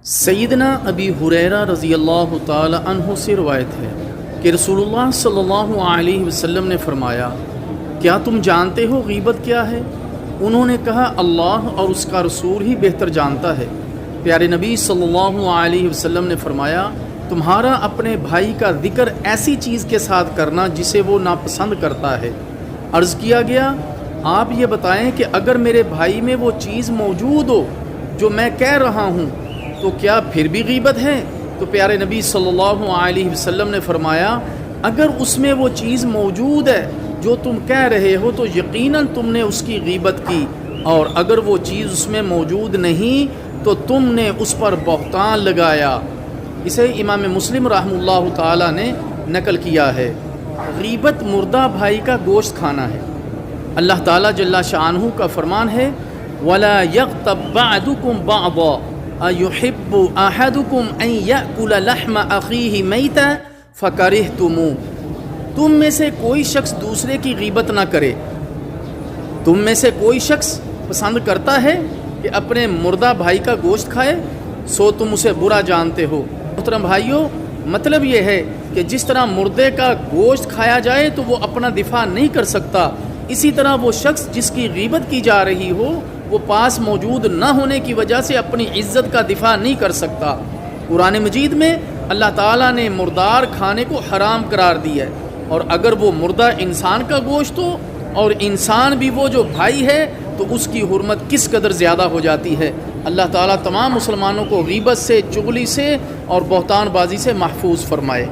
سیدنا ابی ہریرہ رضی اللہ تعالی عنہ سے روایت ہے کہ رسول اللہ صلی اللہ علیہ وسلم نے فرمایا، کیا تم جانتے ہو غیبت کیا ہے؟ انہوں نے کہا، اللہ اور اس کا رسول ہی بہتر جانتا ہے۔ پیارے نبی صلی اللہ علیہ وسلم نے فرمایا، تمہارا اپنے بھائی کا ذکر ایسی چیز کے ساتھ کرنا جسے وہ ناپسند کرتا ہے۔ عرض کیا گیا، آپ یہ بتائیں کہ اگر میرے بھائی میں وہ چیز موجود ہو جو میں کہہ رہا ہوں تو کیا پھر بھی غیبت ہے؟ تو پیارے نبی صلی اللہ علیہ وسلم نے فرمایا، اگر اس میں وہ چیز موجود ہے جو تم کہہ رہے ہو تو یقیناً تم نے اس کی غیبت کی، اور اگر وہ چیز اس میں موجود نہیں تو تم نے اس پر بہتان لگایا۔ اسے امام مسلم رحمہ اللہ تعالی نے نقل کیا ہے۔ غیبت مردہ بھائی کا گوشت کھانا ہے۔ اللہ تعالیٰ جل شانہ کا فرمان ہے، وَلَا يَغْتَبْ بَعْضُكُمْ بَعْضًا أَيُحِبُّ أَحَدُكُمْ أَن يَأْكُلَ لَحْمَ أَخِيهِ مَيْتًا فَكَرِهْتُمُوهُ۔ تم میں سے کوئی شخص دوسرے کی غیبت نہ کرے۔ تم میں سے کوئی شخص پسند کرتا ہے کہ اپنے مردہ بھائی کا گوشت کھائے، سو تم اسے برا جانتے ہو۔ محترم بھائیو، مطلب یہ ہے کہ جس طرح مردے کا گوشت کھایا جائے تو وہ اپنا دفاع نہیں کر سکتا، اسی طرح وہ شخص جس کی غیبت کی جا رہی ہو وہ پاس موجود نہ ہونے کی وجہ سے اپنی عزت کا دفاع نہیں کر سکتا۔ قرآن مجید میں اللہ تعالیٰ نے مردار کھانے کو حرام قرار دیا ہے، اور اگر وہ مردہ انسان کا گوشت ہو اور انسان بھی وہ جو بھائی ہے تو اس کی حرمت کس قدر زیادہ ہو جاتی ہے۔ اللہ تعالیٰ تمام مسلمانوں کو غیبت سے، چغلی سے اور بہتان بازی سے محفوظ فرمائے۔